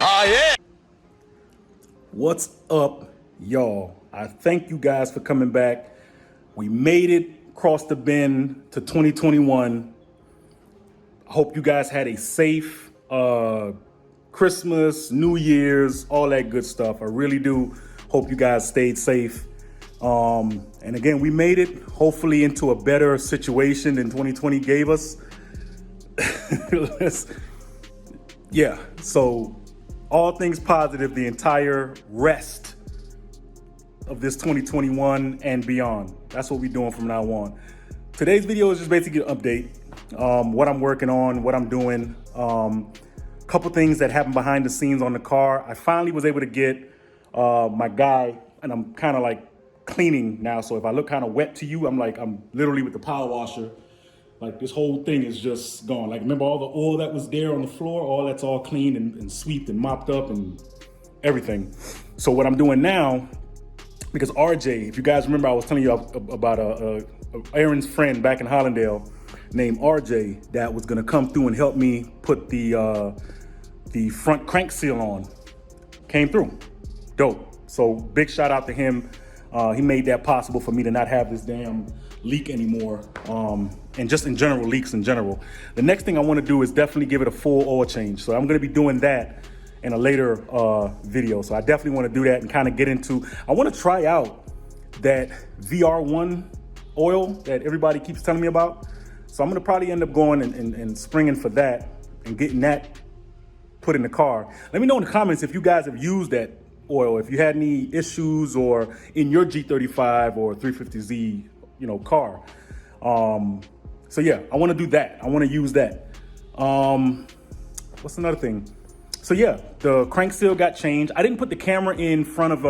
Oh, yeah. What's up, y'all? I thank you guys for coming back. We made it across the bend to 2021. I hope you guys had a safe Christmas, New Year's, all that good stuff. I really do hope you guys stayed safe. And again, we made it hopefully into a better situation than 2020 gave us. Yeah, so all things positive the entire rest of this 2021 and beyond. That's what we're doing from now on. Today's video is just basically an update, what I'm working on, what I'm doing, couple things that happened behind the scenes on the car. I finally was able to get my guy, and I'm kind of like cleaning now. So if I look kind of wet to you, I'm literally with the power washer. Like this whole thing is just gone. Like remember all the oil that was there on the floor, all that's all cleaned and swept and mopped up and everything. So what I'm doing now, because RJ, if you guys remember, I was telling you about Aaron's friend back in Hollandale named RJ that was gonna come through and help me put the front crank seal on. Came through, dope. So big shout out to him. He made that possible for me to not have this damn leak anymore. And just in general, leaks in general. The next thing I wanna do is definitely give it a full oil change. So I'm gonna be doing that in a later video. So I definitely wanna do that and kind of get into, I wanna try out that VR1 oil that everybody keeps telling me about. So I'm gonna probably end up going and springing for that and getting that put in the car. Let me know in the comments if you guys have used that oil, if you had any issues or in your G35 or 350Z, car. So yeah, I want to do that. I want to use that. What's another thing? So yeah, the crank seal got changed. I didn't put the camera in front of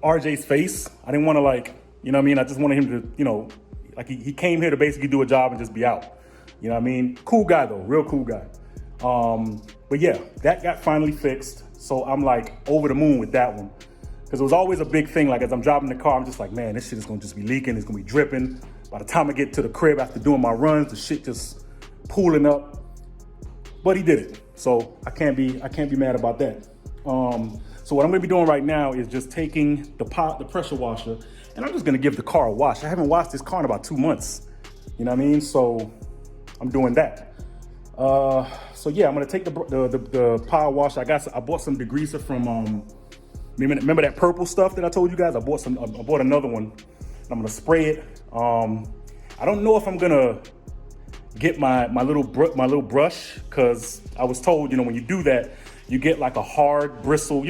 RJ's face. I didn't want to I just wanted him to, he came here to basically do a job and just be out. You know what I mean? Cool guy though, real cool guy. But yeah, that got finally fixed. So I'm like over the moon with that one. Because it was always a big thing. Like as I'm driving the car, I'm just like, man, this shit is gonna just be leaking. It's gonna be dripping. By the time I get to the crib after doing my runs, the shit just pooling up. But he did it. So I can't be mad about that. So what I'm gonna be doing right now is just taking the pressure washer and I'm just gonna give the car a wash. I haven't washed this car in about 2 months. You know what I mean? So I'm doing that. So yeah, I'm gonna take the power wash. I bought some degreaser from remember that purple stuff that I told you guys? I bought another one. And I'm gonna spray it. I don't know if I'm gonna get my little brush, because I was told, when you do that, you get like a hard bristle.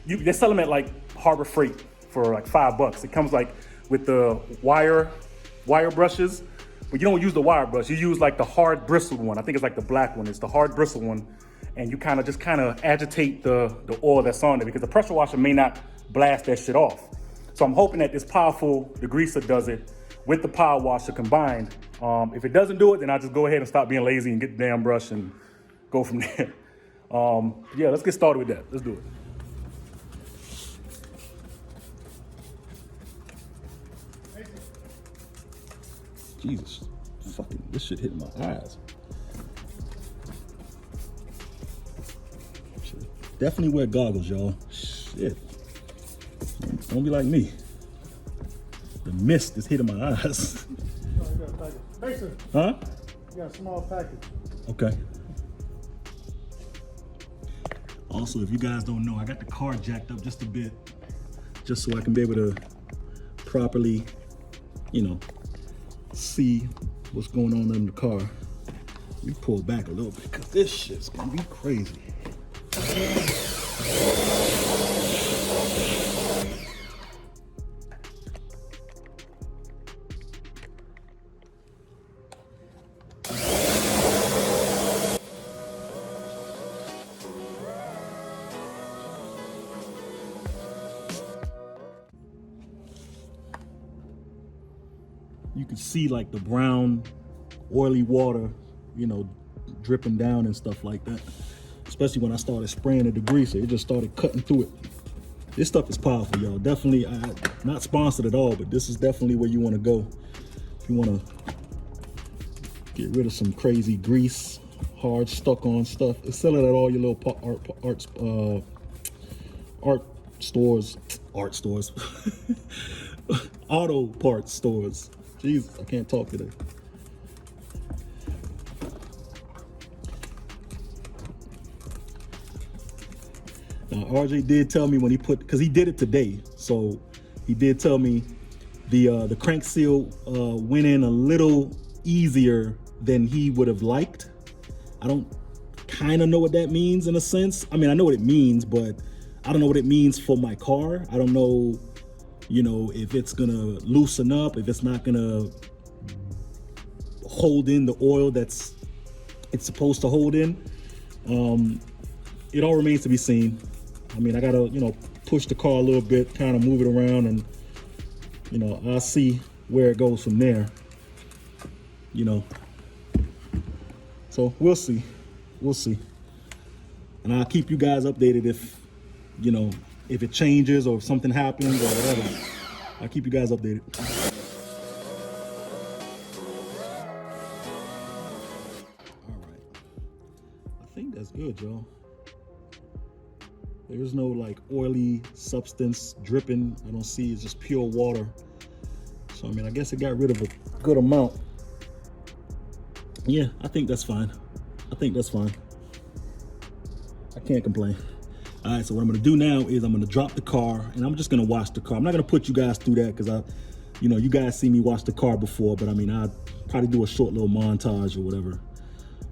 They sell them at like Harbor Freight for like $5. It comes like with the wire brushes, but you don't use the wire brush. You use like the hard bristled one. I think it's like the black one. It's the hard bristled one. And you kind of agitate the oil that's on there, because the pressure washer may not blast that shit off. So I'm hoping that this powerful degreaser does it with the power washer combined. If it doesn't do it, then I'll just go ahead and stop being lazy and get the damn brush and go from there. Yeah, let's get started with that. Let's do it. Jesus, fucking, this shit hitting my eyes. Definitely wear goggles, y'all. Shit. Don't be like me. The mist is hitting my eyes. Oh, you got a package. Mason. Huh? You got a small package. Okay. Also, if you guys don't know, I got the car jacked up just a bit, just so I can be able to properly, see what's going on in the car. Let me pull back a little bit, because this shit's gonna be crazy. You can see like the brown, oily water, dripping down and stuff like that. Especially when I started spraying the degreaser, it just started cutting through it. This stuff is powerful, y'all. Definitely, not sponsored at all, but this is definitely where you want to go if you want to get rid of some crazy grease hard stuck on stuff. It's selling at all your little art stores, auto parts stores. Jesus, I can't talk today. Now, RJ did tell me when he put, because he did it today, so he did tell me the crank seal went in a little easier than he would have liked. I don't kind of know what that means in a sense. I mean, I know what it means, but I don't know what it means for my car. I don't know, you know, if it's gonna loosen up, if it's not gonna hold in the oil it's supposed to hold in. It all remains to be seen. I mean, I gotta, you know, push the car a little bit, kind of move it around, and, you know, I'll see where it goes from there, you know. So we'll see. And I'll keep you guys updated if, you know, if it changes or if something happens or whatever. I'll keep you guys updated. All right. I think that's good, y'all. There's no like oily substance dripping. I don't see, it's just pure water. So, I mean, I guess it got rid of a good amount. Yeah, I think that's fine. I can't complain. All right, so what I'm gonna do now is I'm gonna drop the car and I'm just gonna wash the car. I'm not gonna put you guys through that because you know, you guys see me wash the car before, but I mean, I'll probably do a short little montage or whatever.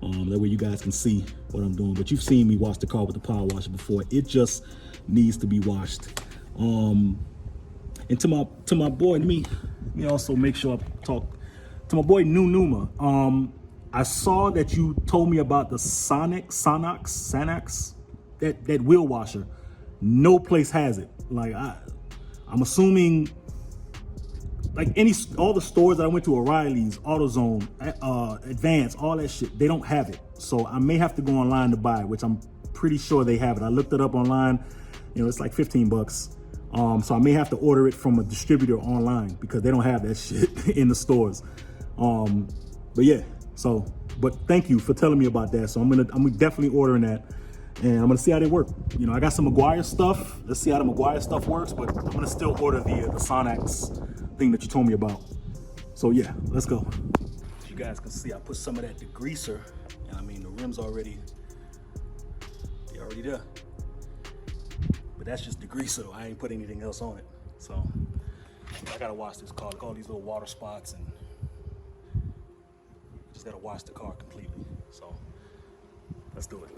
That way you guys can see what I'm doing. But you've seen me wash the car with the power washer before. It just needs to be washed. And to my boy, let me also make sure I talk to my boy Numa. I saw that you told me about the Sanax, that wheel washer. No place has it. Like I'm assuming, like all the stores that I went to, O'Reilly's, AutoZone, Advance, all that shit, they don't have it. So I may have to go online to buy it, which I'm pretty sure they have it. I looked it up online. You know, it's like 15 bucks. So I may have to order it from a distributor online because they don't have that shit in the stores. But yeah, but thank you for telling me about that. So I'm definitely ordering that, and I'm gonna see how they work. You know, I got some Maguire stuff. Let's see how the Maguire stuff works, but I'm gonna still order the Sonax thing that you told me about. So yeah, let's go. As you guys can see, I put some of that degreaser, and I mean, the rims they're already there. But that's just degreaser. I ain't put anything else on it. So I gotta wash this car. Look at all these little water spots, and just gotta wash the car completely. So let's do it.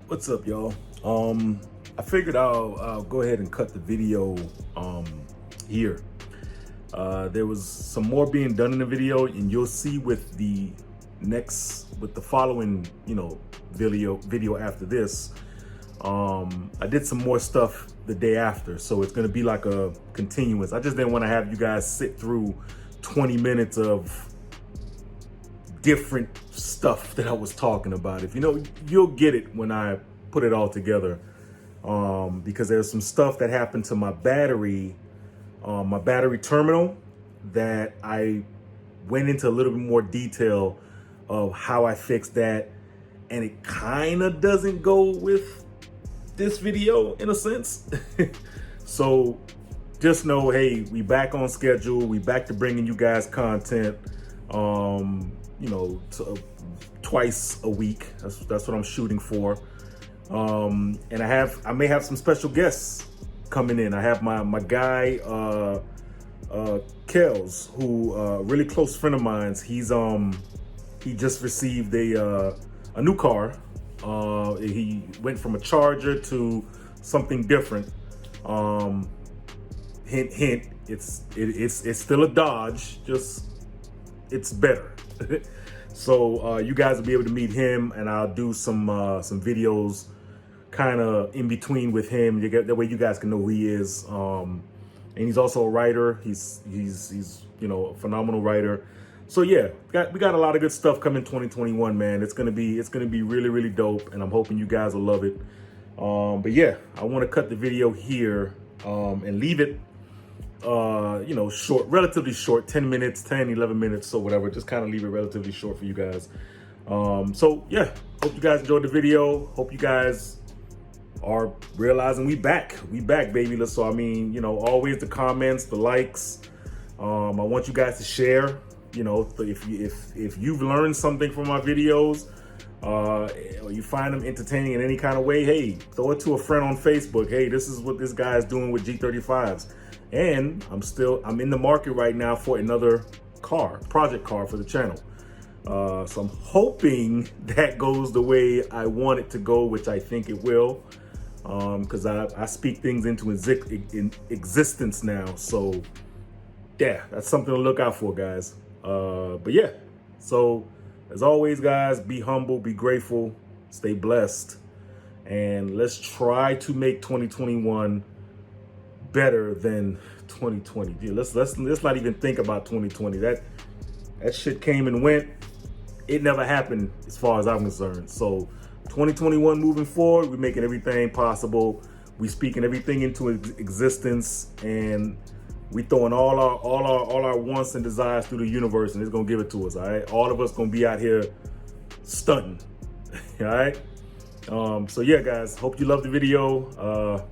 What's up, y'all? I figured I'll go ahead and cut the video here. There was some more being done in the video, and you'll see with the following, video after this. I did some more stuff the day after, so it's gonna be like a continuous. I just didn't want to have you guys sit through 20 minutes of different stuff that I was talking about. If you'll get it when I put it all together, because there's some stuff that happened to my battery terminal that I went into a little bit more detail of how I fixed that, and it kind of doesn't go with this video in a sense. So just know, hey, we back on schedule. We back to bringing you guys content. Twice a week. That's what I'm shooting for. And I may have some special guests coming in. I have my guy Kels, who a really close friend of mine. He just received a new car, He went from a Charger to something different. Hint, hint. It's still a Dodge, just it's better. So you guys will be able to meet him, and I'll do some videos kind of in between with him. That way you guys can know who he is. And he's also a writer. He's you know, a phenomenal writer. So yeah, we got a lot of good stuff coming 2021, man. It's gonna be really, really dope, and I'm hoping you guys will love it. But yeah, I want to cut the video here and leave it you know, short, relatively short, 10 minutes, 10, 11 minutes, or whatever. Just kind of leave it relatively short for you guys. So yeah, hope you guys enjoyed the video. Hope you guys are realizing we back, baby. So I mean, you know, always the comments, the likes. I want you guys to share. You know, if you've learned something from my videos, or you find them entertaining in any kind of way, hey, throw it to a friend on Facebook. Hey, this is what this guy is doing with G35s. And I'm in the market right now for another project car for the channel. So I'm hoping that goes the way I want it to go, which I think it will, because I speak things into existence now. So yeah, that's something to look out for, guys. But yeah, so as always, guys, be humble, be grateful, stay blessed, and let's try to make 2021 better than 2020. Dude, let's not even think about 2020. That shit came and went. It never happened as far as I'm concerned. So 2021 moving forward, we're making everything possible. We speaking everything into existence, and we throwing all our wants and desires through the universe, and it's gonna give it to us. All right, all of us gonna be out here stunting. All right. So yeah, guys, hope you love the video.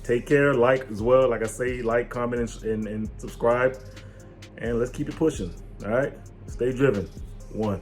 Take care, like as well. Like I say, like, comment, and subscribe. And let's keep it pushing. All right? Stay driven. 1.